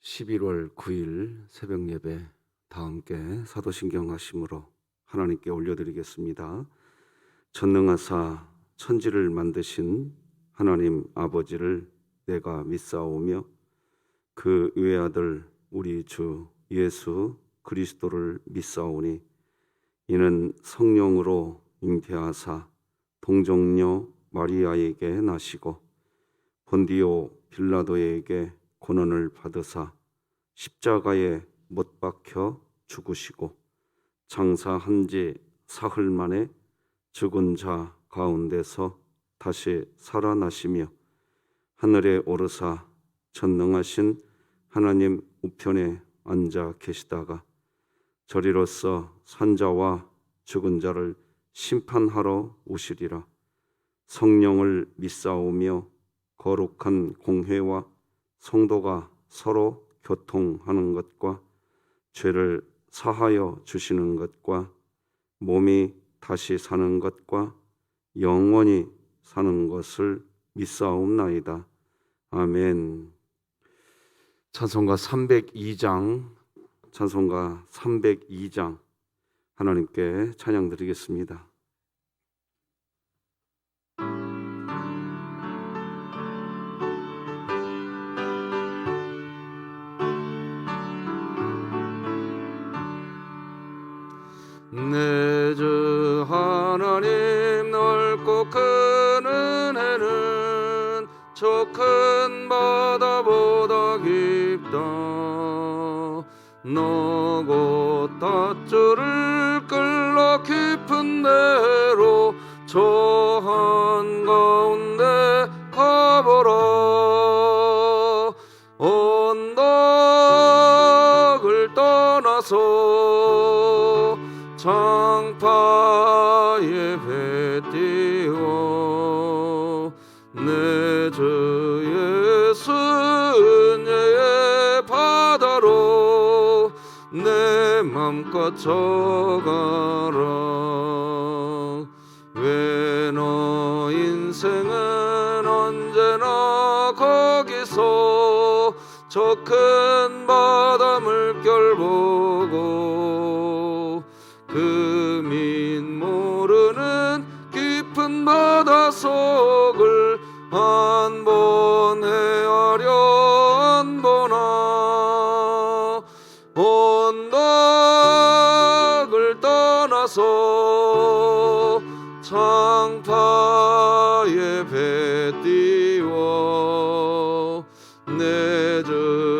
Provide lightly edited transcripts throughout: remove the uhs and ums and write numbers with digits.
11월 9일 새벽 예배 다 함께 사도신경 하심으로 하나님께 올려드리겠습니다. 전능하사 천지를 만드신 하나님 아버지를 내가 믿사오며 그 외아들 우리 주 예수 그리스도를 믿사오니 이는 성령으로 잉태하사 동정녀 마리아에게 나시고 본디오 빌라도에게 고난을 받으사 십자가에 못 박혀 죽으시고 장사한 지 사흘 만에 죽은 자 가운데서 다시 살아나시며 하늘에 오르사 전능하신 하나님 우편에 앉아 계시다가 저리로서 산자와 죽은 자를 심판하러 오시리라. 성령을 믿사오며 거룩한 공회와 성도가 서로 교통하는 것과 죄를 사하여 주시는 것과 몸이 다시 사는 것과 영원히 사는 것을 믿사옵나이다. 아멘. 찬송가 302장 하나님께 찬양 드리겠습니다. 내 주 하나님 넓고 큰 은혜는 저 큰 바다보다 깊다. 너고 닷줄을 끌러 깊은 데로 저 한가운데 가보라. 언덕을 떠나서 장파에 배 띄워 내 주 예수 은혜의 바다로 내 맘껏 져가라. 왜 너 인생은 언제나 거기서 저 큰 바다 물결 보고 금인 모르는 깊은 바다 속을 한 번 헤아려 안 보나. 언덕을 떠나서 장파에 배 띄워 내 주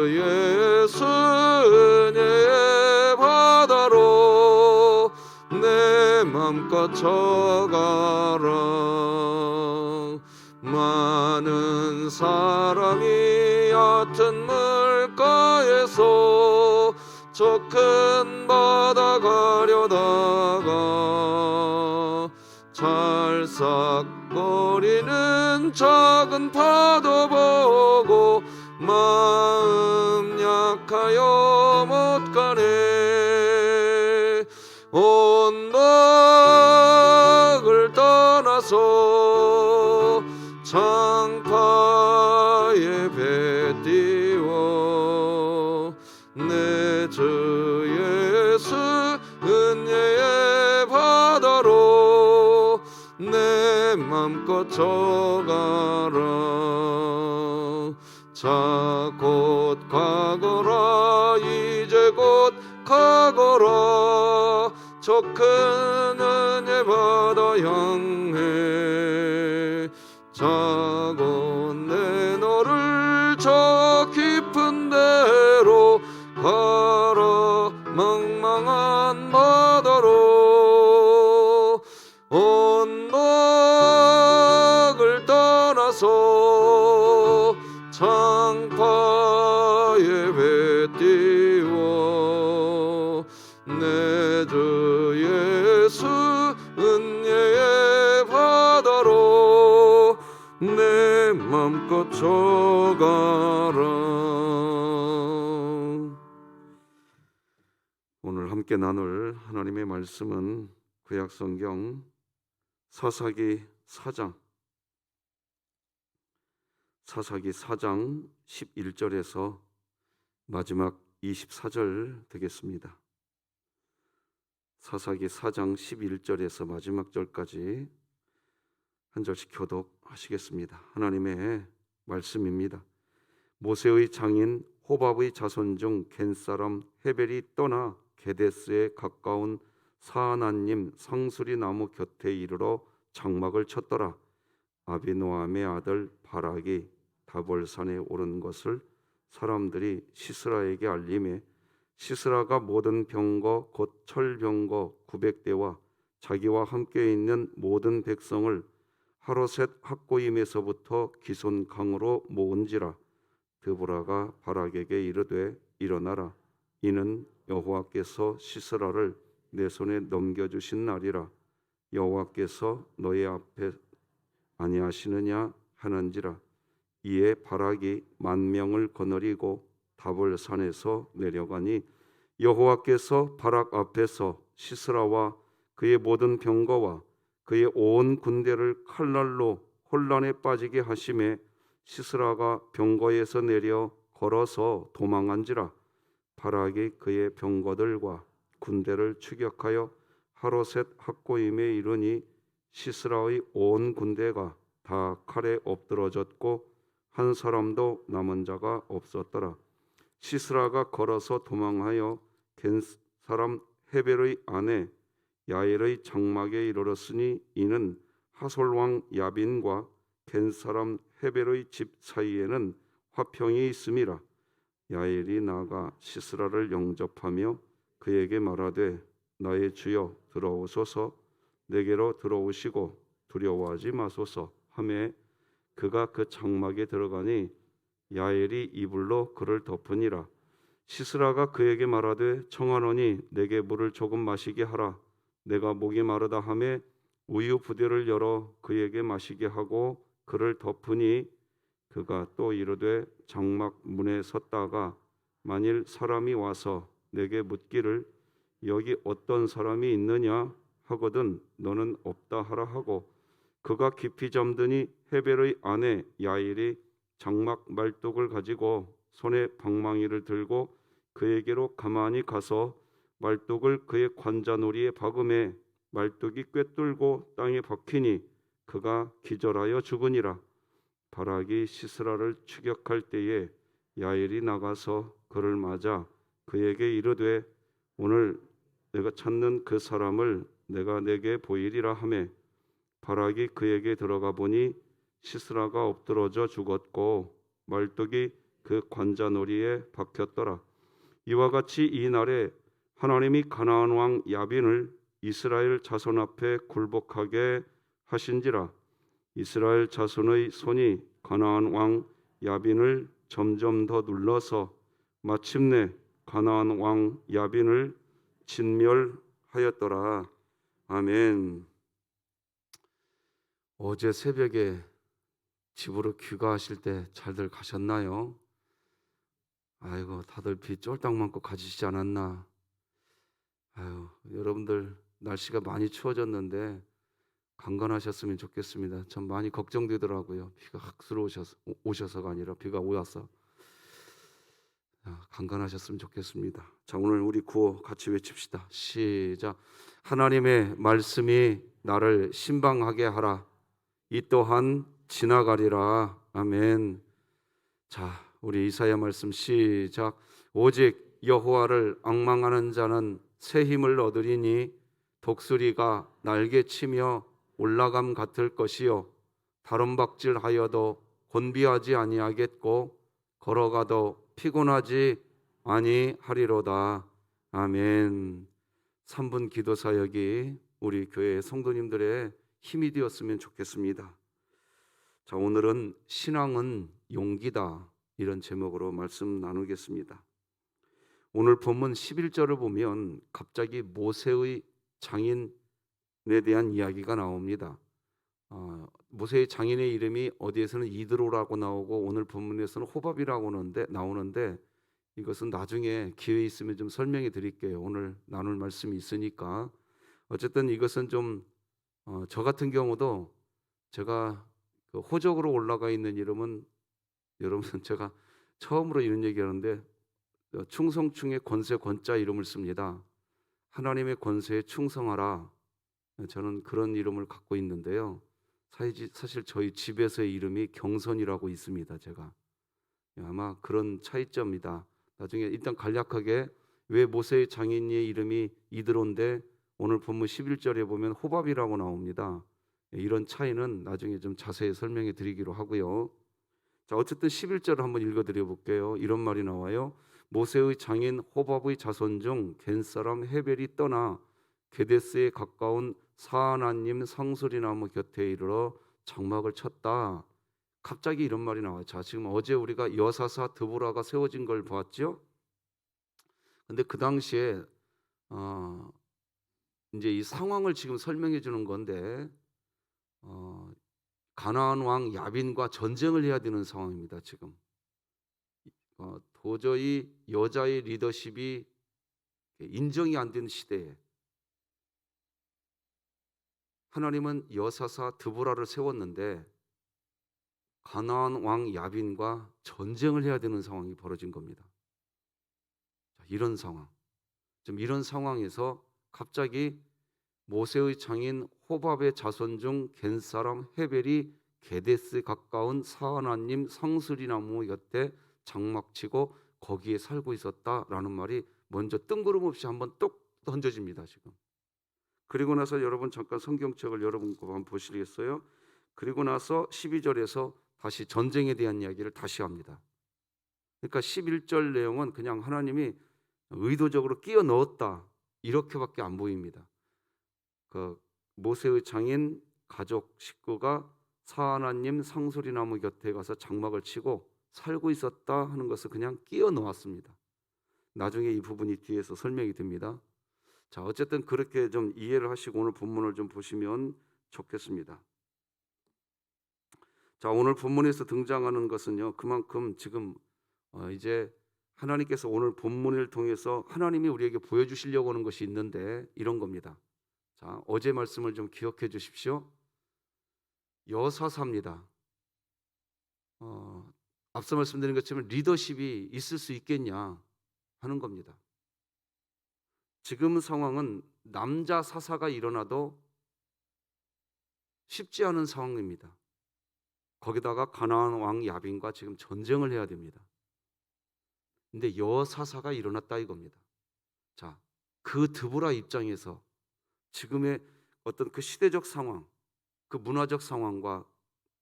예수 은혜의 바다로 내 맘껏 져가라. 많은 사람이 얕은 물가에서 저 큰 바다 가려다가 찰싹거리는 작은 파도 보고 마음 약하여 못 가네. 언덕을 떠나서 장파에 배 띄워 내 주 예수 은혜의 바다로 내 맘껏 져가라. 자 곧 가거라. 이제 곧 가거라. 저 큰 은혜 바다 향해 자 곧 내 너를 저 깊은 데로 가라. 망망한 바다로 언덕을 떠나서 장파에 배 띄워 내 주 예수 은혜의 바다로 내 맘껏 져가라. 오늘 함께 나눌 하나님의 말씀은 구약성경 사사기 4장 11절에서 마지막 24절 되겠습니다. 사사기 4장 11절에서 마지막 절까지 한 절씩 교독하시겠습니다. 하나님의 말씀입니다. 모세의 장인 호밥의 자손 중 겐사람 헤벨이 떠나 게데스에 가까운 사하나님 상수리 나무 곁에 이르러 장막을 쳤더라. 아비노함의 아들 바락이 다볼산에 오른 것을 사람들이 시스라에게 알림해 시스라가 모든 병거 곧 철병거 900대와 자기와 함께 있는 모든 백성을 하로셋 학고임에서부터 기손 강으로 모은지라. 드보라가 바락에게 이르되 일어나라. 이는 여호와께서 시스라를 내 손에 넘겨주신 날이라. 여호와께서 너의 앞에 아니하시느냐 하는지라. 이에 바락이 10,000명을 거느리고 다볼산에서 내려가니 여호와께서 바락 앞에서 시스라와 그의 모든 병거와 그의 온 군대를 칼날로 혼란에 빠지게 하심에 시스라가 병거에서 내려 걸어서 도망한지라. 바락이 그의 병거들과 군대를 추격하여 하로셋 학고임에 이르니 시스라의 온 군대가 다 칼에 엎드러졌고 한 사람도 남은 자가 없었더라. 시스라가 걸어서 도망하여 겐 사람 헤벨의 아내 야엘의 장막에 이르렀으니 이는 하솔 왕 야빈과 겐 사람 헤벨의 집 사이에는 화평이 있음이라. 야엘이 나가 시스라를 영접하며 그에게 말하되 나의 주여 들어오소서. 내게로 들어오시고 두려워하지 마소서 하매 그가 그 장막에 들어가니 야엘이 이불로 그를 덮으니라. 시스라가 그에게 말하되 청하노니 내게 물을 조금 마시게 하라. 내가 목이 마르다 하매 우유 부대를 열어 그에게 마시게 하고 그를 덮으니 그가 또 이르되 장막 문에 섰다가 만일 사람이 와서 내게 묻기를 여기 어떤 사람이 있느냐 하거든 너는 없다 하라 하고 그가 깊이 잠드니 헤벨의 아내 야일이 장막 말뚝을 가지고 손에 방망이를 들고 그에게로 가만히 가서 말뚝을 그의 관자놀이에 박음에 말뚝이 꿰뚫고 땅에 박히니 그가 기절하여 죽으니라. 바락이 시스라를 추격할 때에 야일이 나가서 그를 맞아 그에게 이르되 오늘 내가 찾는 그 사람을 내가 내게 보이리라 하매 바락이 그에게 들어가 보니 시스라가 엎드러져 죽었고 말뚝이 그 관자놀이에 박혔더라. 이와 같이 이 날에 하나님이 가나안 왕 야빈을 이스라엘 자손 앞에 굴복하게 하신지라. 이스라엘 자손의 손이 가나안 왕 야빈을 점점 더 눌러서 마침내 가나안 왕 야빈을 진멸하였더라. 아멘. 어제 새벽에 집으로 귀가하실 때 잘들 가셨나요? 아이고 다들 비 쫄딱 많고 가지시지 않았나? 아유 여러분들 날씨가 많이 추워졌는데 강건하셨으면 좋겠습니다. 전 많이 걱정되더라고요. 비가 확 오셔서가 아니라 비가 오서 강건하셨으면 좋겠습니다. 자 오늘 우리 구호 같이 외칩시다. 시작. 하나님의 말씀이 나를 신방하게 하라. 이 또한 지나가리라. 아멘. 자 우리 이사야 말씀 시작. 오직 여호와를 앙망하는 자는 새 힘을 얻으리니 독수리가 날개치며 올라감 같을 것이요 다름박질하여도 곤비하지 아니하겠고 걸어가도 피곤하지 아니하리로다. 아멘. 3분 기도 사역이 우리 교회 성도님들의 힘이 되었으면 좋겠습니다. 자 오늘은 신앙은 용기다 이런 제목으로 말씀 나누겠습니다. 오늘 본문 11절을 보면 갑자기 모세의 장인에 대한 이야기가 나옵니다. 모세의 장인의 이름이 어디에서는 이드로라고 나오고 오늘 본문에서는 호밥이라고 나오는데 이것은 나중에 기회 있으면 좀 설명해 드릴게요. 오늘 나눌 말씀이 있으니까. 어쨌든 이것은 좀 저 같은 경우도 제가 그 호적으로 올라가 있는 이름은 여러분 제가 처음으로 이런 얘기하는데 충성충의 권세 권자 이름을 씁니다. 하나님의 권세에 충성하라. 저는 그런 이름을 갖고 있는데요. 사실 저희 집에서의 이름이 경선이라고 있습니다. 제가 아마 그런 차이점이다. 나중에 일단 간략하게 왜 모세의 장인의 이름이 이드로인데 오늘 본문 11절에 보면 호밥이라고 나옵니다. 이런 차이는 나중에 좀 자세히 설명해 드리기로 하고요. 자, 어쨌든 11절을 한번 읽어 드려 볼게요. 이런 말이 나와요. 모세의 장인 호밥의 자손 중 겐사람 헤벨이 떠나 게데스에 가까운 사하나님 상수리나무 곁에 이르러 장막을 쳤다. 갑자기 이런 말이 나와요. 자, 지금 어제 우리가 여사사 드보라가 세워진 걸 보았죠? 근데 그 당시에 이제 이 상황을 지금 설명해 주는 건데 가나안 왕 야빈과 전쟁을 해야 되는 상황입니다. 지금 도저히 여자의 리더십이 인정이 안 되는 시대에 하나님은 여사사 드보라를 세웠는데 가나안 왕 야빈과 전쟁을 해야 되는 상황이 벌어진 겁니다. 자, 이런 상황, 좀 이런 상황에서 갑자기 모세의 장인 호밥의 자손 중 겐사람 헤벨이 게데스에 가까운 사하나님 상수리나무 곁에 장막치고 거기에 살고 있었다라는 말이 먼저 뜬구름없이 한번 똑 던져집니다. 지금. 그리고 나서 여러분 잠깐 성경책을 여러분 거 한번 보시겠어요? 그리고 나서 12절에서 다시 전쟁에 대한 이야기를 다시 합니다. 그러니까 11절 내용은 그냥 하나님이 의도적으로 끼워 넣었다 이렇게밖에 안 보입니다. 그 모세의 장인 가족 식구가 사하나님 상수리나무 곁에 가서 장막을 치고 살고 있었다 하는 것을 그냥 끼워 넣었습니다. 나중에 이 부분이 뒤에서 설명이 됩니다. 자, 어쨌든 그렇게 좀 이해를 하시고 오늘 본문을 좀 보시면 좋겠습니다. 자, 오늘 본문에서 등장하는 것은요, 그만큼 지금 이제 하나님께서 오늘 본문을 통해서 하나님이 우리에게 보여주시려고 하는 것이 있는데 이런 겁니다. 자, 어제 말씀을 좀 기억해 주십시오. 여사사입니다. 앞서 말씀드린 것처럼 리더십이 있을 수 있겠냐 하는 겁니다. 지금 상황은 남자 사사가 일어나도 쉽지 않은 상황입니다. 거기다가 가나안 왕 야빈과 지금 전쟁을 해야 됩니다. 근데 여사사가 일어났다 이겁니다. 자, 그 드보라 입장에서 지금의 어떤 그 시대적 상황, 그 문화적 상황과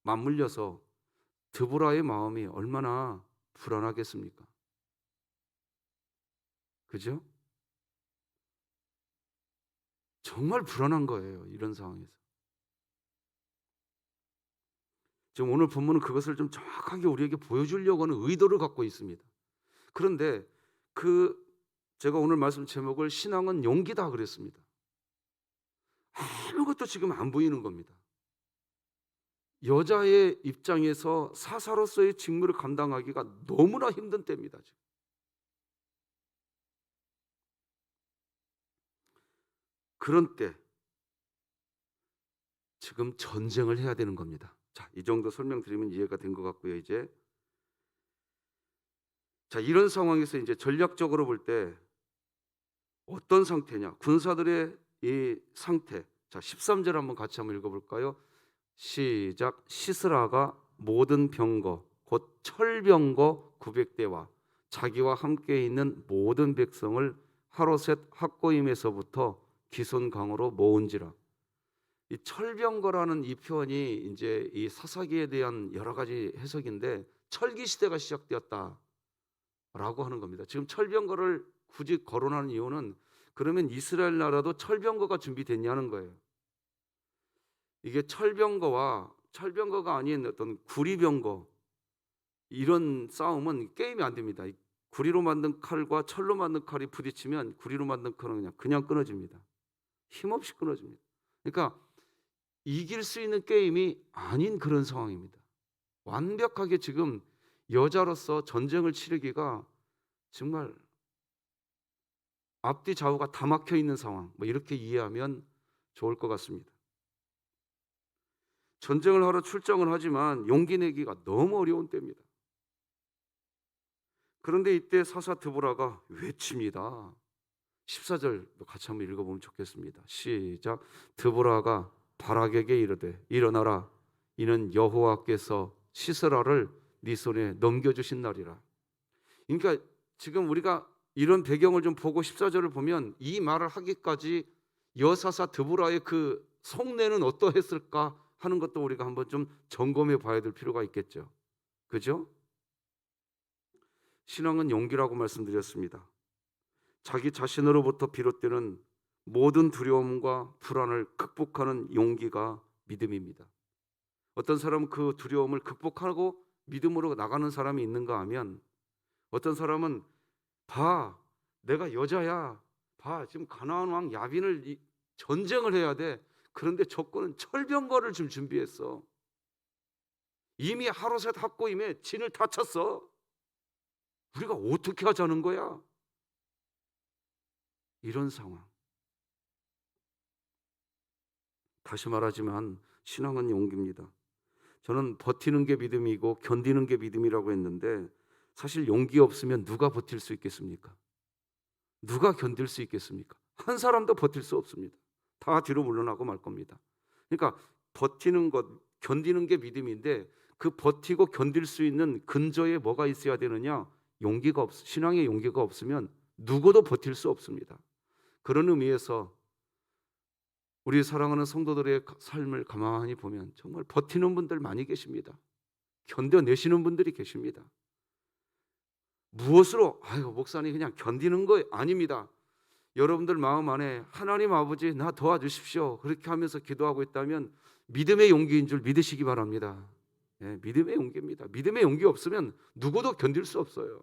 맞물려서 드보라의 마음이 얼마나 불안하겠습니까? 그죠? 정말 불안한 거예요. 이런 상황에서. 지금 오늘 본문은 그것을 좀 정확하게 우리에게 보여주려고 하는 의도를 갖고 있습니다. 그런데 제가 오늘 말씀 제목을 신앙은 용기다 그랬습니다. 아무것도 지금 안 보이는 겁니다. 여자의 입장에서 사사로서의 직무를 감당하기가 너무나 힘든 때입니다. 지금. 그런 때 지금 전쟁을 해야 되는 겁니다. 자, 이 정도 설명드리면 이해가 된 것 같고요. 이제 자, 이런 상황에서 이제 전략적으로 볼 때 어떤 상태냐? 군사들의 이 상태. 자, 13절 한번 같이 한번 읽어볼까요? 시작. 시스라가 모든 병거 곧 철병거 900대와 자기와 함께 있는 모든 백성을 하로셋 학고임에서부터 기손강으로 모은지라. 이 철병거라는 이 표현이 이제 이 사사기에 대한 여러 가지 해석인데 철기 시대가 시작되었다라고 하는 겁니다. 지금 철병거를 굳이 거론하는 이유는 그러면 이스라엘 나라도 철병거가 준비됐냐는 거예요. 이게 철병거가 아닌 어떤 구리병거 이런 싸움은 게임이 안 됩니다. 구리로 만든 칼과 철로 만든 칼이 부딪히면 구리로 만든 칼은 그냥 끊어집니다. 힘없이 끊어집니다. 그러니까 이길 수 있는 게임이 아닌 그런 상황입니다. 완벽하게 지금 여자로서 전쟁을 치르기가 정말 앞뒤 좌우가 다 막혀 있는 상황, 이렇게 이해하면 좋을 것 같습니다. 전쟁을 하러 출정을 하지만 용기 내기가 너무 어려운 때입니다. 그런데 이때 사사 드보라가 외칩니다. 14절 같이 한번 읽어보면 좋겠습니다. 시작. 드보라가 바락에게 이르되 일어나라, 이는 여호와께서 시스라를 네 손에 넘겨주신 날이라. 그러니까 지금 우리가 이런 배경을 좀 보고 14절을 보면 이 말을 하기까지 여사사 드보라의 그 속내는 어떠했을까 하는 것도 우리가 한번 좀 점검해 봐야 될 필요가 있겠죠. 그죠? 신앙은 용기라고 말씀드렸습니다. 자기 자신으로부터 비롯되는 모든 두려움과 불안을 극복하는 용기가 믿음입니다. 어떤 사람은 그 두려움을 극복하고 믿음으로 나가는 사람이 있는가 하면, 어떤 사람은 봐, 내가 여자야, 봐, 지금 가나안 왕 야빈을 전쟁을 해야 돼. 그런데 적군은 철병거를 좀 준비했어. 이미 하루셋 합고임에 진을 다 쳤어. 우리가 어떻게 하자는 거야? 이런 상황. 다시 말하지만 신앙은 용기입니다. 저는 버티는 게 믿음이고 견디는 게 믿음이라고 했는데, 사실 용기 없으면 누가 버틸 수 있겠습니까? 누가 견딜 수 있겠습니까? 한 사람도 버틸 수 없습니다. 다 뒤로 물러나고 말 겁니다. 그러니까 버티는 것, 견디는 게 믿음인데, 그 버티고 견딜 수 있는 근저에 뭐가 있어야 되느냐? 신앙의 용기가 없으면 누구도 버틸 수 없습니다. 그런 의미에서 우리 사랑하는 성도들의 삶을 가만히 보면 정말 버티는 분들 많이 계십니다. 견뎌내시는 분들이 계십니다. 무엇으로? 아이고, 목사님 그냥 견디는 거 아닙니다. 여러분들 마음 안에 하나님 아버지 나 도와주십시오, 그렇게 하면서 기도하고 있다면 믿음의 용기인 줄 믿으시기 바랍니다. 네, 믿음의 용기입니다. 믿음의 용기 없으면 누구도 견딜 수 없어요.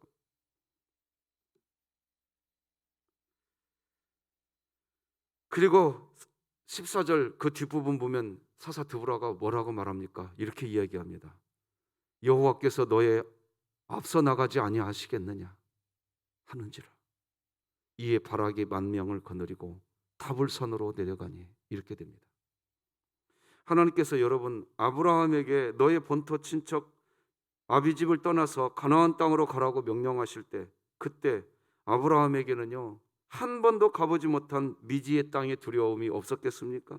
그리고 14절 그 뒷부분 보면 사사 드보라가 뭐라고 말합니까? 이렇게 이야기합니다. 여호와께서 너의 앞서 나가지 아니하시겠느냐 하는지라. 이에 바락이 만명을 거느리고 타불산으로 내려가니, 이렇게 됩니다. 하나님께서 여러분 아브라함에게 너의 본토 친척 아비집을 떠나서 가나안 땅으로 가라고 명령하실 때, 그때 아브라함에게는요 한 번도 가보지 못한 미지의 땅의 두려움이 없었겠습니까?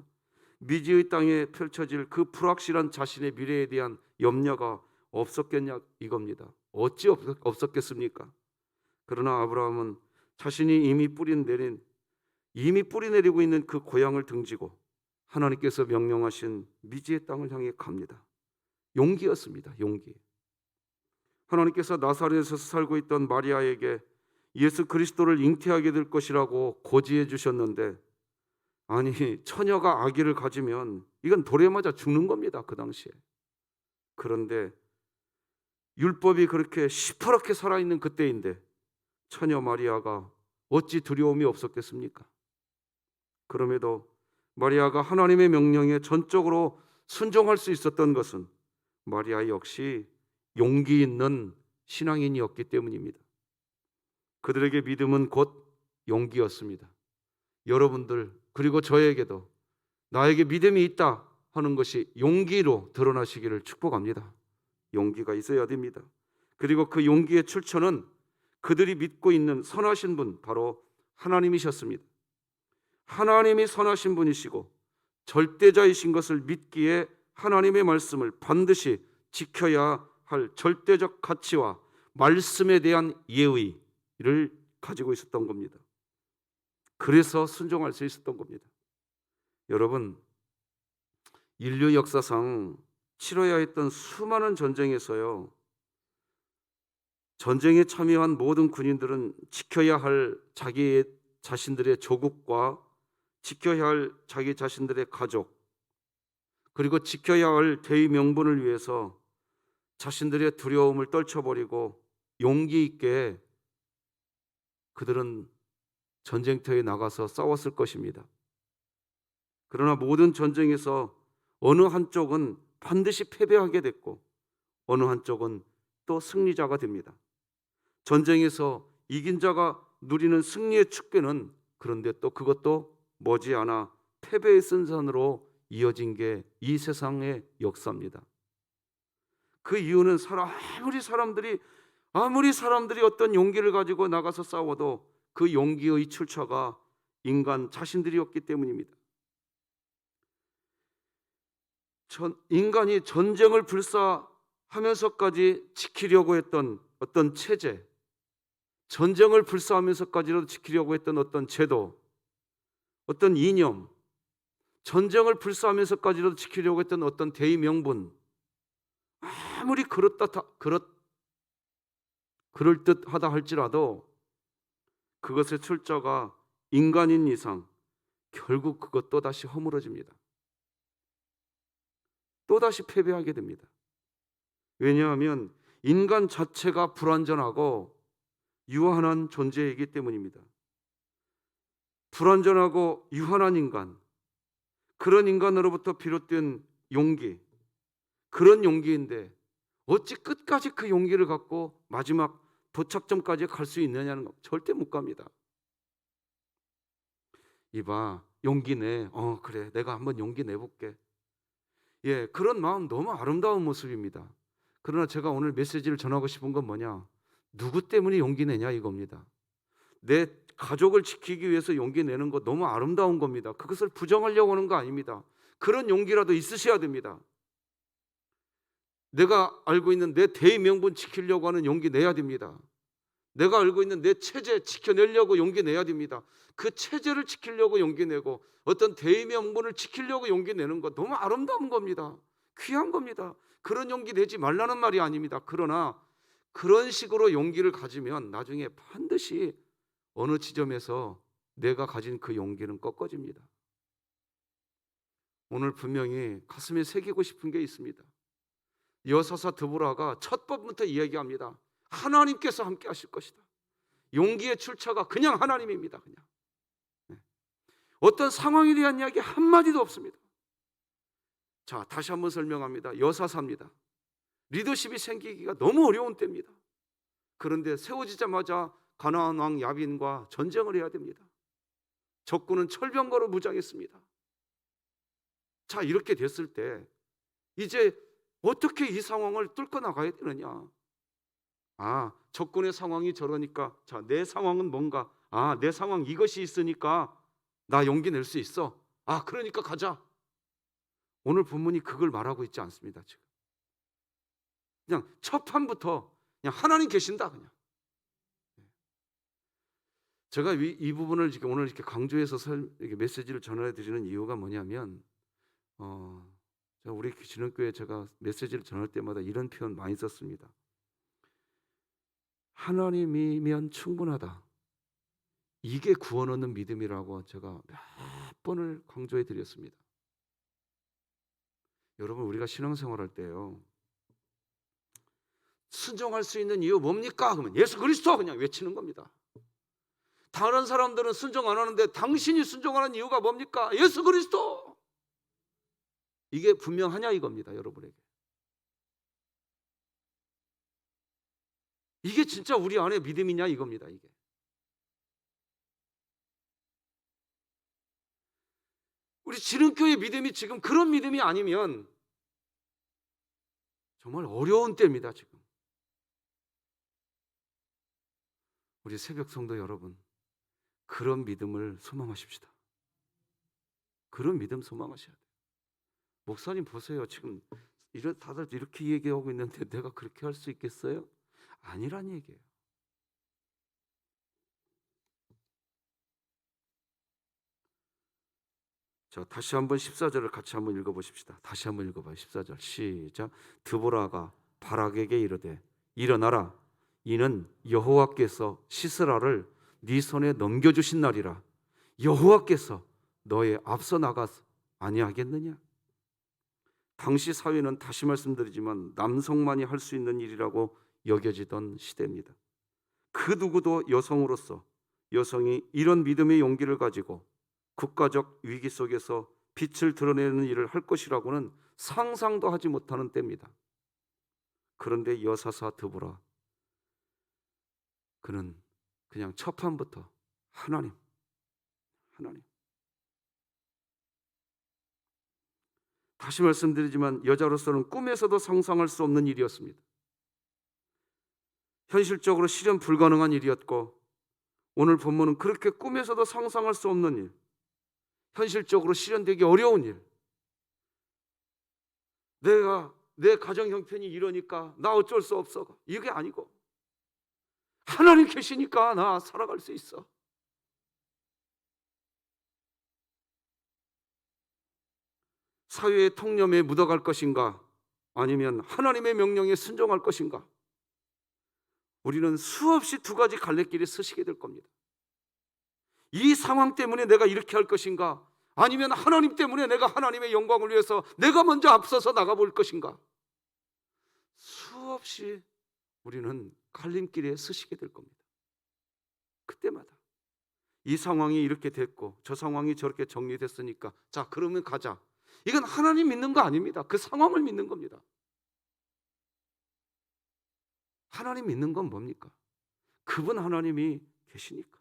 미지의 땅에 펼쳐질 그 불확실한 자신의 미래에 대한 염려가 없었겠냐 이겁니다. 어찌 없었겠습니까? 그러나 아브라함은 자신이 이미 뿌리 내리고 있는 그 고향을 등지고 하나님께서 명령하신 미지의 땅을 향해 갑니다. 용기였습니다. 용기. 하나님께서 나사렛에서 살고 있던 마리아에게 예수 그리스도를 잉태하게 될 것이라고 고지해 주셨는데, 아니 처녀가 아기를 가지면 이건 돌에 맞아 죽는 겁니다. 그 당시에. 그런데 율법이 그렇게 시퍼렇게 살아있는 그때인데 처녀 마리아가 어찌 두려움이 없었겠습니까? 그럼에도 마리아가 하나님의 명령에 전적으로 순종할 수 있었던 것은 마리아 역시 용기 있는 신앙인이었기 때문입니다. 그들에게 믿음은 곧 용기였습니다. 여러분들 그리고 저에게도 나에게 믿음이 있다 하는 것이 용기로 드러나시기를 축복합니다. 용기가 있어야 됩니다. 그리고 그 용기의 출처는 그들이 믿고 있는 선하신 분, 바로 하나님이셨습니다. 하나님이 선하신 분이시고 절대자이신 것을 믿기에 하나님의 말씀을 반드시 지켜야 할 절대적 가치와 말씀에 대한 예의를 가지고 있었던 겁니다. 그래서 순종할 수 있었던 겁니다. 여러분, 인류 역사상 치러야 했던 수많은 전쟁에서요, 전쟁에 참여한 모든 군인들은 지켜야 할 자기 자신들의 조국과 지켜야 할 자기 자신들의 가족, 그리고 지켜야 할 대의 명분을 위해서 자신들의 두려움을 떨쳐버리고 용기 있게 그들은 전쟁터에 나가서 싸웠을 것입니다. 그러나 모든 전쟁에서 어느 한쪽은 반드시 패배하게 됐고 어느 한쪽은 또 승리자가 됩니다. 전쟁에서 이긴 자가 누리는 승리의 축배는 그런데 또 그것도 머지않아 패배의 쓴산으로 이어진 게 이 세상의 역사입니다. 그 이유는 아무리 사람들이 아무리 사람들이 어떤 용기를 가지고 나가서 싸워도 그 용기의 출처가 인간 자신들이었기 때문입니다. 인간이 전쟁을 불사하면서까지 지키려고 했던 어떤 체제, 전쟁을 불사하면서까지도 지키려고 했던 어떤 제도, 어떤 이념, 전쟁을 불사하면서까지도 지키려고 했던 어떤 대의 명분, 아무리 그럴듯하다 할지라도 그것의 출처가 인간인 이상 결국 그것 또다시 허물어집니다. 또다시 패배하게 됩니다. 왜냐하면 인간 자체가 불완전하고 유한한 존재이기 때문입니다. 불완전하고 유한한 인간, 그런 인간으로부터 비롯된 용기, 그런 용기인데 어찌 끝까지 그 용기를 갖고 마지막 도착점까지 갈 수 있느냐는 거 절대 못 갑니다. 이봐, 용기 내. 그래, 내가 한번 용기 내볼게. 예, 그런 마음 너무 아름다운 모습입니다. 그러나 제가 오늘 메시지를 전하고 싶은 건 뭐냐? 누구 때문에 용기 내냐 이겁니다. 내 가족을 지키기 위해서 용기 내는 거 너무 아름다운 겁니다. 그것을 부정하려고 하는 거 아닙니다. 그런 용기라도 있으셔야 됩니다. 내가 알고 있는 내 대의 명분 지키려고 하는 용기 내야 됩니다. 내가 알고 있는 내 체제 지켜내려고 용기 내야 됩니다. 그 체제를 지키려고 용기 내고 어떤 대의 명분을 지키려고 용기 내는 것 너무 아름다운 겁니다. 귀한 겁니다. 그런 용기 내지 말라는 말이 아닙니다. 그러나 그런 식으로 용기를 가지면 나중에 반드시 어느 지점에서 내가 가진 그 용기는 꺾어집니다. 오늘 분명히 가슴에 새기고 싶은 게 있습니다. 여사사 드보라가 첫 번부터 이야기합니다. 하나님께서 함께 하실 것이다. 용기의 출처가 그냥 하나님입니다. 그냥. 어떤 상황에 대한 이야기 한마디도 없습니다. 자, 다시 한번 설명합니다. 여사사입니다. 리더십이 생기기가 너무 어려운 때입니다. 그런데 세워지자마자 가나안 왕 야빈과 전쟁을 해야 됩니다. 적군은 철병거로 무장했습니다. 자, 이렇게 됐을 때 이제 어떻게 이 상황을 뚫고 나가야 되느냐? 적군의 상황이 저러니까 자, 내 상황은 뭔가? 내 상황 이것이 있으니까 나 용기 낼 수 있어. 그러니까 가자. 오늘 본문이 그걸 말하고 있지 않습니다. 지금 그냥 첫 판부터 그냥 하나님 계신다. 그냥 제가 이 부분을 지금 오늘 이렇게 강조해서 이렇게 메시지를 전해 드리는 이유가 뭐냐면 우리 진흥교회 제가 메시지를 전할 때마다 이런 표현 많이 썼습니다. 하나님이면 충분하다. 이게 구원 얻는 믿음이라고 제가 몇 번을 강조해 드렸습니다. 여러분, 우리가 신앙생활할 때요, 순종할 수 있는 이유 뭡니까? 그러면 예수 그리스도 그냥 외치는 겁니다. 다른 사람들은 순종 안 하는데 당신이 순종하는 이유가 뭡니까? 예수 그리스도. 이게 분명하냐 이겁니다. 여러분에게. 이게 진짜 우리 안에 믿음이냐 이겁니다. 이게. 우리 진흥교회 믿음이 지금 그런 믿음이 아니면 정말 어려운 때입니다. 지금 우리 새벽 성도 여러분, 그런 믿음을 소망하십시다. 그런 믿음 소망하셔야 돼요. 목사님 보세요. 지금 다들 이렇게 얘기하고 있는데 내가 그렇게 할 수 있겠어요? 아니란 얘기예요. 자, 다시 한번 14절을 같이 한번 읽어보십시다. 다시 한번 읽어봐요. 14절 시작. 드보라가 바락에게 이르되 일어나라. 이는 여호와께서 시스라를 네 손에 넘겨주신 날이라. 여호와께서 너의 앞서 나가서 아니하겠느냐? 당시 사회는 다시 말씀드리지만 남성만이 할 수 있는 일이라고 여겨지던 시대입니다. 그 누구도 여성으로서 여성이 이런 믿음의 용기를 가지고 국가적 위기 속에서 빛을 드러내는 일을 할 것이라고는 상상도 하지 못하는 때입니다. 그런데 여사사 드보라, 그는 그냥 첫 판부터 하나님. 다시 말씀드리지만 여자로서는 꿈에서도 상상할 수 없는 일이었습니다. 현실적으로 실현 불가능한 일이었고, 오늘 본문은 그렇게 꿈에서도 상상할 수 없는 일, 현실적으로 실현되기 어려운 일, 내 가정 형편이 이러니까 나 어쩔 수 없어, 이게 아니고 하나님 계시니까 나 살아갈 수 있어. 사회의 통념에 묻어갈 것인가, 아니면 하나님의 명령에 순종할 것인가, 우리는 수없이 두 가지 갈래길에 서시게 될 겁니다. 이 상황 때문에 내가 이렇게 할 것인가, 아니면 하나님 때문에 내가 하나님의 영광을 위해서 내가 먼저 앞서서 나가볼 것인가, 수없이 우리는 갈림길에 서시게 될 겁니다. 그때마다 이 상황이 이렇게 됐고 저 상황이 저렇게 정리됐으니까 자 그러면 가자, 이건 하나님 믿는 거 아닙니다. 그 상황을 믿는 겁니다. 하나님 믿는 건 뭡니까? 그분 하나님이 계시니까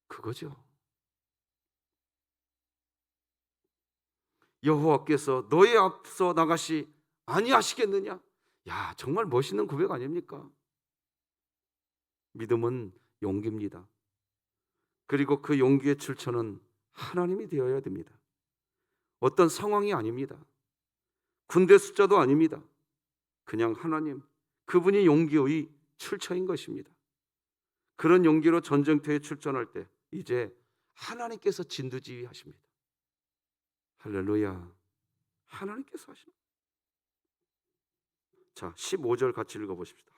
그거죠. 여호와께서 너의 앞서 나가시 아니하시겠느냐? 야, 정말 멋있는 고백 아닙니까? 믿음은 용기입니다. 그리고 그 용기의 출처는 하나님이 되어야 됩니다. 어떤 상황이 아닙니다. 군대 숫자도 아닙니다. 그냥 하나님, 그분이 용기의 출처인 것입니다. 그런 용기로 전쟁터에 출전할 때 이제 하나님께서 진두지휘하십니다. 할렐루야. 하나님께서 하십니다. 자, 15절 같이 읽어보십시다.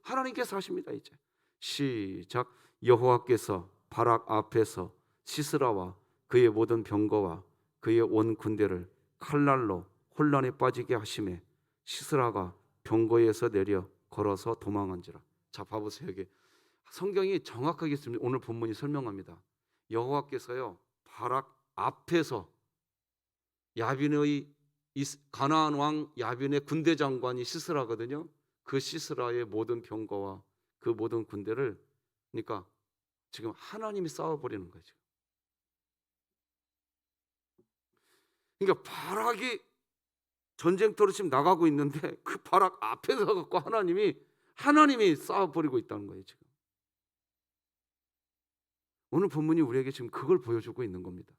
하나님께서 하십니다. 이제 시작. 여호와께서 바락 앞에서 시스라와 그의 모든 병거와 그의 온 군대를 칼날로 혼란에 빠지게 하심에 시스라가 병거에서 내려 걸어서 도망한지라. 자, 봐보세요. 여기 성경이 정확하게 있습니다. 오늘 본문이 설명합니다. 여호와께서요 바락 앞에서 야빈의 가나안 왕 야빈의 군대 장관이 시스라거든요. 그 시스라의 모든 병거와 그 모든 군대를, 그러니까 지금 하나님이 싸워버리는 거죠. 그러니까 바락이 전쟁터로 지금 나가고 있는데 그 바락 앞에서 갖고 하나님이 싸워버리고 있다는 거예요. 지금 오늘 본문이 우리에게 지금 그걸 보여주고 있는 겁니다.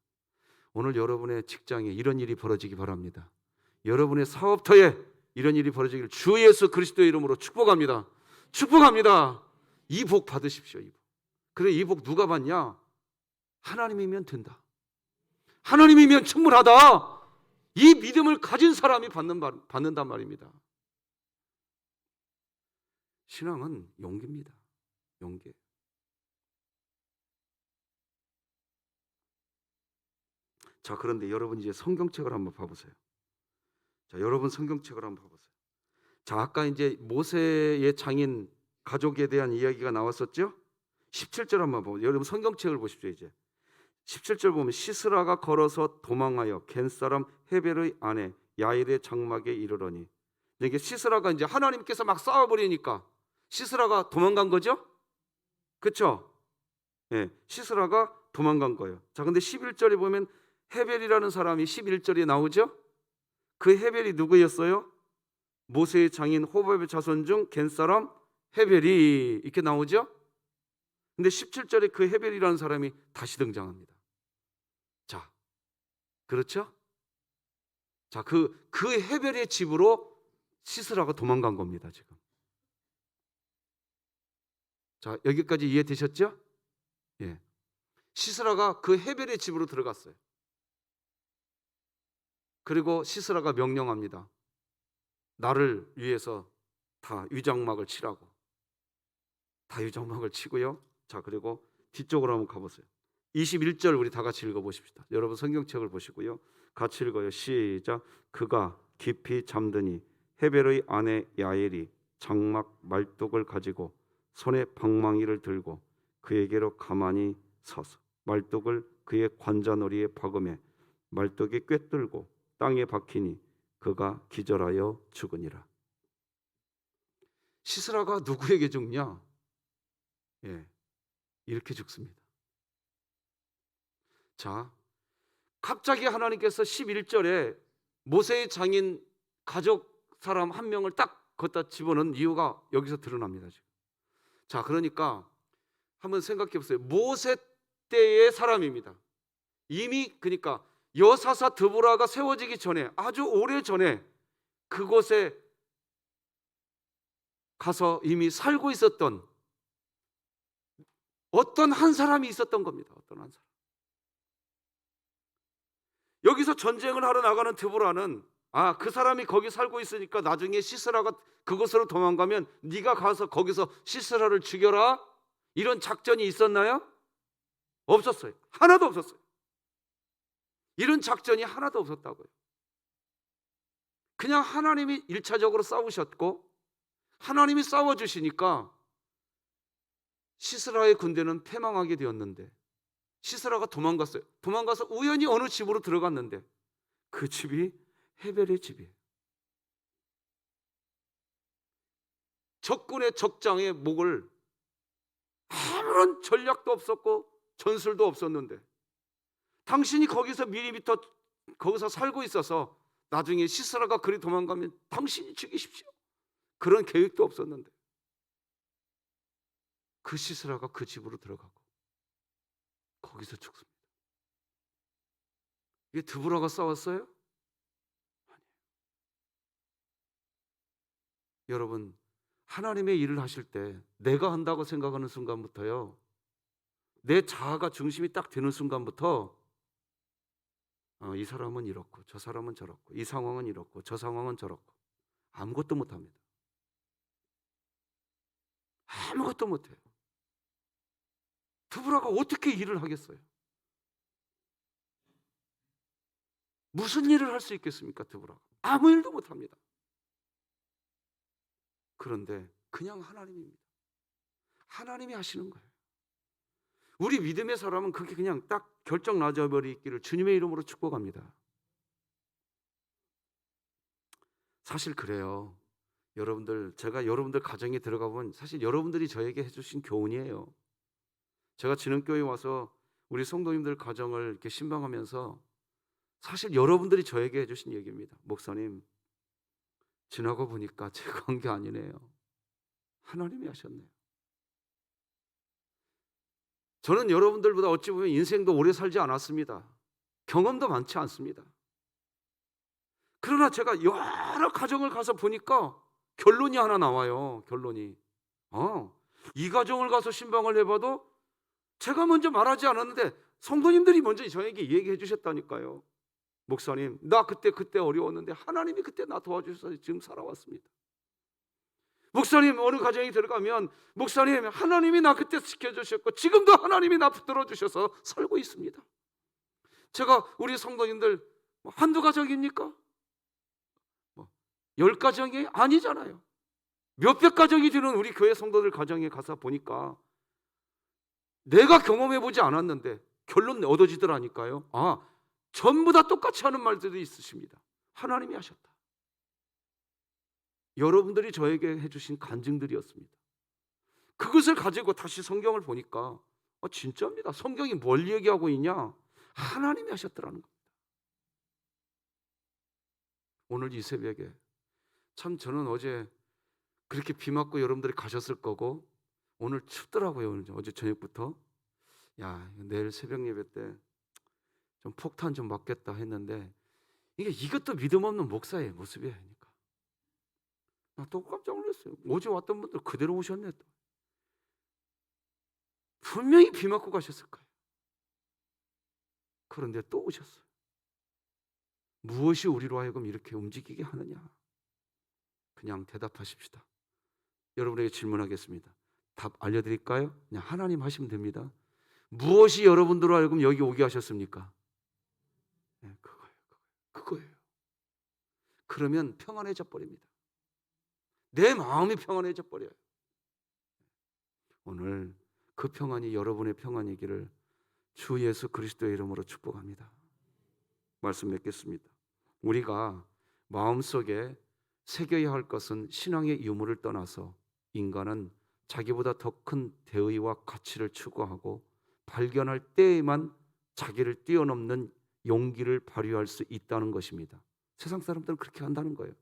오늘 여러분의 직장에 이런 일이 벌어지기 바랍니다. 여러분의 사업터에 이런 일이 벌어지기를 주 예수 그리스도의 이름으로 축복합니다. 축복합니다. 이 복 받으십시오. 이 복. 그래, 이 복 누가 받냐? 하나님이면 된다. 하나님이면 충분하다. 이 믿음을 가진 사람이 받는단 말입니다. 신앙은 용기입니다. 용기. 자, 그런데 여러분 이제 성경책을 한번 봐보세요. 자, 여러분 성경책을 한번 봐보세요. 자, 아까 이제 모세의 장인 가족에 대한 이야기가 나왔었죠? 17절 한번 보세요. 여러분 성경책을 보십시오. 이제 17절 보면 시스라가 걸어서 도망하여 겐 사람 헤벨의 아내 야일의 장막에 이르러니, 이게 시스라가 이제 하나님께서 막 싸워버리니까 시스라가 도망간 거죠? 그렇죠? 예, 시스라가 도망간 거예요. 자, 근데 11절에 보면 헤벨이라는 사람이 11절에 나오죠? 그 헤벨이 누구였어요? 모세의 장인 호밥의 자손 중 겐 사람 헤벨이 이렇게 나오죠? 근데 17절에 그 헤벨이라는 사람이 다시 등장합니다. 자, 그렇죠? 자, 그 헤벨의 집으로 시스라가 도망간 겁니다, 지금. 자, 여기까지 이해되셨죠? 예. 시스라가 그 헤벨의 집으로 들어갔어요. 그리고 시스라가 명령합니다. 나를 위해서 다 위장막을 치라고. 다 위장막을 치고요. 자, 그리고 뒤쪽으로 한번 가보세요. 21절 우리 다 같이 읽어보십시다. 여러분 성경책을 보시고요. 같이 읽어요. 시작. 그가 깊이 잠드니 헤벨의 아내 야엘이 장막 말뚝을 가지고 손에 방망이를 들고 그에게로 가만히 서서 말뚝을 그의 관자놀이에 박음에 말뚝이 꿰뚫고 땅에 박히니 그가 기절하여 죽으니라. 시스라가 누구에게 죽냐? 예, 이렇게 죽습니다. 자, 갑자기 하나님께서 11절에 모세의 장인 가족 사람 한 명을 딱 걷다 집어넣은 이유가 여기서 드러납니다. 지금. 자, 그러니까 한번 생각해 보세요. 모세 때의 사람입니다. 이미 그러니까 여사사 드보라가 세워지기 전에, 아주 오래 전에 그곳에 가서 이미 살고 있었던 어떤 한 사람이 있었던 겁니다. 어떤 한 사람. 여기서 전쟁을 하러 나가는 드보라는, 그 사람이 거기 살고 있으니까 나중에 시스라가 그곳으로 도망가면 네가 가서 거기서 시스라를 죽여라, 이런 작전이 있었나요? 없었어요. 하나도 없었어요. 이런 작전이 하나도 없었다고요. 그냥 하나님이 1차적으로 싸우셨고 하나님이 싸워주시니까 시스라의 군대는 패망하게 되었는데, 시스라가 도망갔어요. 도망가서 우연히 어느 집으로 들어갔는데 그 집이 헤벨의 집이에요. 적군의 적장의 목을, 아무런 전략도 없었고 전술도 없었는데, 당신이 거기서 미리부터 거기서 살고 있어서 나중에 시스라가 그리 도망가면 당신이 죽이십시오, 그런 계획도 없었는데 그 시스라가 그 집으로 들어가고 거기서 죽습니다. 이게 드보라가 싸웠어요? 아니에요. 여러분, 하나님의 일을 하실 때 내가 한다고 생각하는 순간부터요, 내 자아가 중심이 딱 되는 순간부터 이 사람은 이렇고 저 사람은 저렇고 이 상황은 이렇고 저 상황은 저렇고 아무것도 못합니다. 아무것도 못해요. 드보라가 어떻게 일을 하겠어요? 무슨 일을 할 수 있겠습니까? 드보라가 아무 일도 못합니다. 그런데 그냥 하나님입니다. 하나님이 하시는 거예요. 우리 믿음의 사람은 그게 그냥 딱 결정 나져버리기를 주님의 이름으로 축복합니다. 사실 그래요. 여러분들, 제가 여러분들 가정에 들어가 보면 사실 여러분들이 저에게 해주신 교훈이에요. 제가 진흥교회 와서 우리 성도님들 가정을 이렇게 신방하면서 사실 여러분들이 저에게 해주신 얘기입니다. 목사님, 지나고 보니까 제가 한 게 아니네요. 하나님이 하셨네요. 저는 여러분들보다 어찌 보면 인생도 오래 살지 않았습니다. 경험도 많지 않습니다. 그러나 제가 여러 가정을 가서 보니까 결론이 하나 나와요. 결론이. 이 가정을 가서 신방을 해봐도 제가 먼저 말하지 않았는데 성도님들이 먼저 저에게 얘기해 주셨다니까요. 목사님, 나 그때 어려웠는데 하나님이 그때 나 도와주셔서 지금 살아왔습니다. 목사님, 어느 가정에 들어가면 목사님, 하나님이 나 그때 지켜주셨고 지금도 하나님이 나 붙들어 주셔서 살고 있습니다. 제가 우리 성도님들 한두 가정입니까? 10가정이 아니잖아요. 몇백 가정이 되는 우리 교회 성도들 가정에 가서 보니까 내가 경험해보지 않았는데 결론 얻어지더라니까요. 전부 다 똑같이 하는 말들이 있으십니다. 하나님이 하셨다. 여러분들이 저에게 해주신 간증들이었습니다. 그것을 가지고 다시 성경을 보니까 진짜입니다. 성경이 뭘 얘기하고 있냐? 하나님이 하셨더라는 겁니다. 오늘 이 새벽에 참 저는 어제 그렇게 비 맞고 여러분들이 가셨을 거고 오늘 춥더라고요. 어제 저녁부터. 내일 새벽 예배 때 좀 폭탄 좀 맞겠다 했는데 이것도 믿음 없는 목사의 모습이에요. 그러니까 나 또 깜짝 놀랐어요. 어제 왔던 분들 그대로 오셨네. 또 분명히 비 맞고 가셨을 거예요. 그런데 또 오셨어요. 무엇이 우리로 하여금 이렇게 움직이게 하느냐? 그냥 대답하십시다. 여러분에게 질문하겠습니다. 답 알려드릴까요? 그냥 하나님 하시면 됩니다. 무엇이 여러분들로 하여금 여기 오게 하셨습니까? 네, 그거예요. 그러면 평안해져 버립니다. 내 마음이 평안해져 버려요. 오늘 그 평안이 여러분의 평안이기를 주 예수 그리스도의 이름으로 축복합니다. 말씀 맺겠습니다. 우리가 마음속에 새겨야 할 것은 신앙의 유무를 떠나서 인간은 자기보다 더 큰 대의와 가치를 추구하고 발견할 때에만 자기를 뛰어넘는 용기를 발휘할 수 있다는 것입니다. 세상 사람들은 그렇게 한다는 거예요.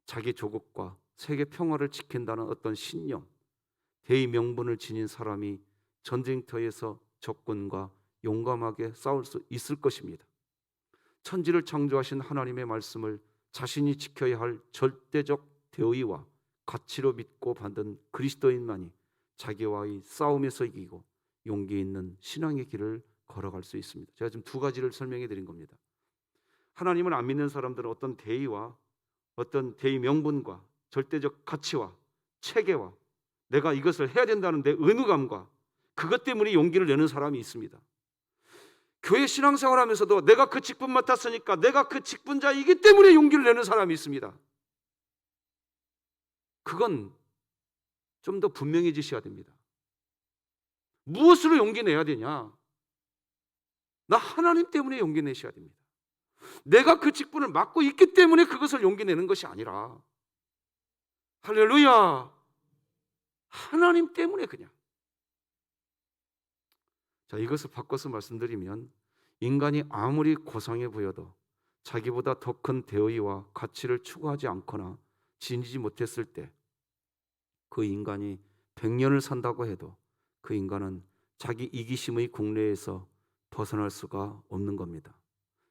자기 조국과 세계 평화를 지킨다는 어떤 신념, 대의 명분을 지닌 사람이 전쟁터에서 적군과 용감하게 싸울 수 있을 것입니다. 천지를 창조하신 하나님의 말씀을 자신이 지켜야 할 절대적 대의와 가치로 믿고 받은 그리스도인만이 자기와의 싸움에서 이기고 용기 있는 신앙의 길을 걸어갈 수 있습니다. 제가 지금 두 가지를 설명해 드린 겁니다. 하나님을 안 믿는 사람들은 어떤 대의와 어떤 대의 명분과 절대적 가치와 체계와 내가 이것을 해야 된다는 데 의무감과 그것 때문에 용기를 내는 사람이 있습니다. 교회 신앙생활하면서도 내가 그 직분 맡았으니까 내가 그 직분자이기 때문에 용기를 내는 사람이 있습니다. 그건 좀 더 분명해지셔야 됩니다. 무엇으로 용기 내야 되냐? 나 하나님 때문에 용기 내셔야 됩니다. 내가 그 직분을 맡고 있기 때문에 그것을 용기 내는 것이 아니라 할렐루야, 하나님 때문에 그냥. 자, 이것을 바꿔서 말씀드리면 인간이 아무리 고상해 보여도 자기보다 더 큰 대의와 가치를 추구하지 않거나 지니지 못했을 때 그 인간이 100년을 산다고 해도 그 인간은 자기 이기심의 국내에서 벗어날 수가 없는 겁니다.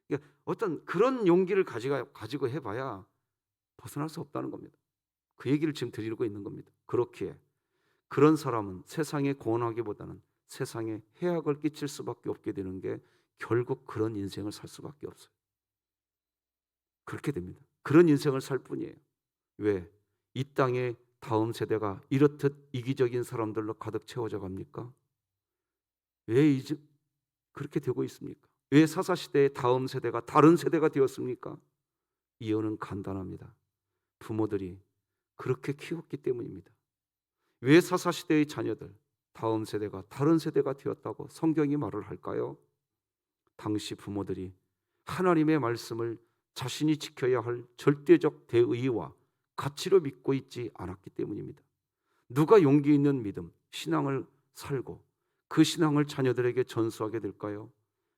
그러니까 어떤 그런 용기를 가지고 해봐야 벗어날 수 없다는 겁니다. 그 얘기를 지금 드리고 있는 겁니다. 그렇기에 그런 사람은 세상에 고원하기보다는 세상에 해악을 끼칠 수밖에 없게 되는 게 결국 그런 인생을 살 수밖에 없어요. 그렇게 됩니다. 그런 인생을 살 뿐이에요. 왜? 이 땅에 다음 세대가 이렇듯 이기적인 사람들로 가득 채워져 갑니까? 왜 그렇게 되고 있습니까? 왜 사사시대의 다음 세대가 다른 세대가 되었습니까? 이유는 간단합니다. 부모들이 그렇게 키웠기 때문입니다. 왜 사사시대의 자녀들, 다음 세대가 다른 세대가 되었다고 성경이 말을 할까요? 당시 부모들이 하나님의 말씀을 자신이 지켜야 할 절대적 대의와 가치로 믿고 있지 않았기 때문입니다. 누가 용기 있는 믿음, 신앙을 살고 그 신앙을 자녀들에게 전수하게 될까요?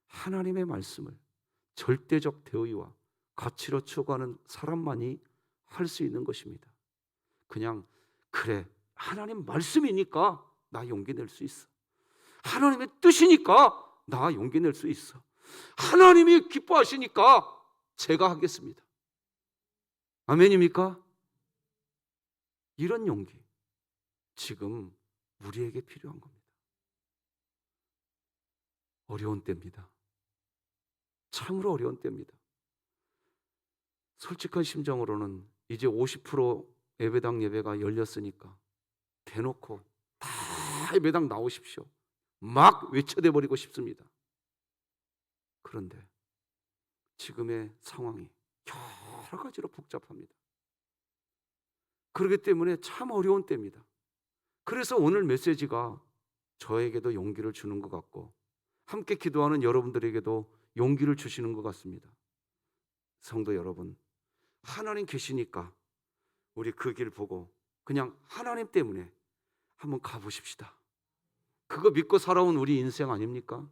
하나님의 말씀을 절대적 대의와 가치로 추구하는 사람만이 할 수 있는 것입니다. 그냥 그래, 하나님 말씀이니까 나 용기 낼 수 있어. 하나님의 뜻이니까 나 용기 낼 수 있어. 하나님이 기뻐하시니까 제가 하겠습니다. 아멘입니까? 이런 용기 지금 우리에게 필요한 겁니다. 어려운 때입니다. 참으로 어려운 때입니다. 솔직한 심정으로는 이제 50% 예배당 예배가 열렸으니까 대놓고 다 예배당 나오십시오. 막 외쳐대버리고 싶습니다. 그런데 지금의 상황이 여러 가지로 복잡합니다. 그렇기 때문에 참 어려운 때입니다. 그래서 오늘 메시지가 저에게도 용기를 주는 것 같고 함께 기도하는 여러분들에게도 용기를 주시는 것 같습니다. 성도 여러분, 하나님 계시니까 우리 그 길 보고 그냥 하나님 때문에 한번 가보십시다. 그거 믿고 살아온 우리 인생 아닙니까?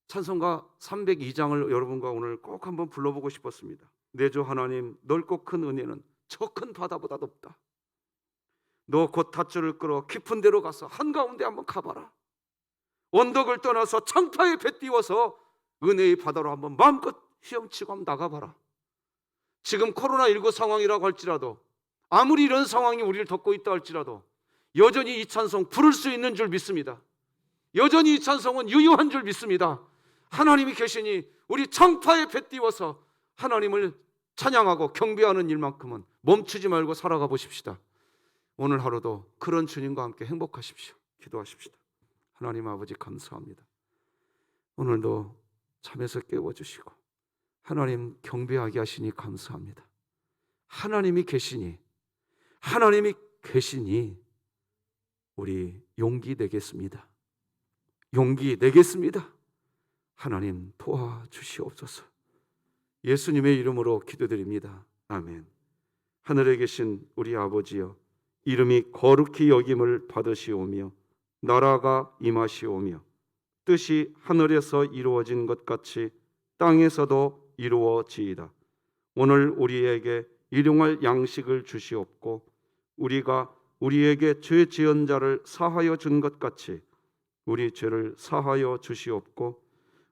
찬송가 302장을 여러분과 오늘 꼭 한번 불러보고 싶었습니다. 내 주 하나님, 넓고 큰 은혜는 저 큰 바다보다 높다. 너 곧 닷줄을 끌어 깊은 데로 가서 한가운데 한번 가봐라. 언덕을 떠나서 창파에 배 띄워서 은혜의 바다로 한번 마음껏 헤엄치고 한번 나가봐라. 지금 코로나19 상황이라고 할지라도 아무리 이런 상황이 우리를 덮고 있다 할지라도 여전히 이 찬송 부를 수 있는 줄 믿습니다. 여전히 이 찬송은 유효한 줄 믿습니다. 하나님이 계시니 우리 창파에 배 띄워서 하나님을 찬양하고 경배하는 일만큼은 멈추지 말고 살아가 보십시다. 오늘 하루도 그런 주님과 함께 행복하십시오. 기도하십시다. 하나님 아버지 감사합니다. 오늘도 잠에서 깨워주시고 하나님 경배하게 하시니 감사합니다. 하나님이 계시니 우리 용기 내겠습니다. 용기 내겠습니다. 하나님 도와주시옵소서. 예수님의 이름으로 기도드립니다. 아멘. 하늘에 계신 우리 아버지여, 이름이 거룩히 여김을 받으시오며 나라가 임하시오며 뜻이 하늘에서 이루어진 것 같이 땅에서도 이루어지이다. 오늘 우리에게 일용할 양식을 주시옵고 우리가 우리에게 죄 지은 자를 사하여 준 것 같이 우리 죄를 사하여 주시옵고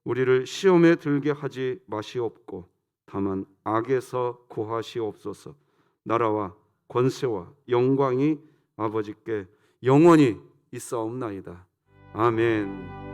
우리를 시험에 들게 하지 마시옵고 다만 악에서 구하시옵소서. 나라와 권세와 영광이 아버지께 영원히 있사옵나이다. 아멘.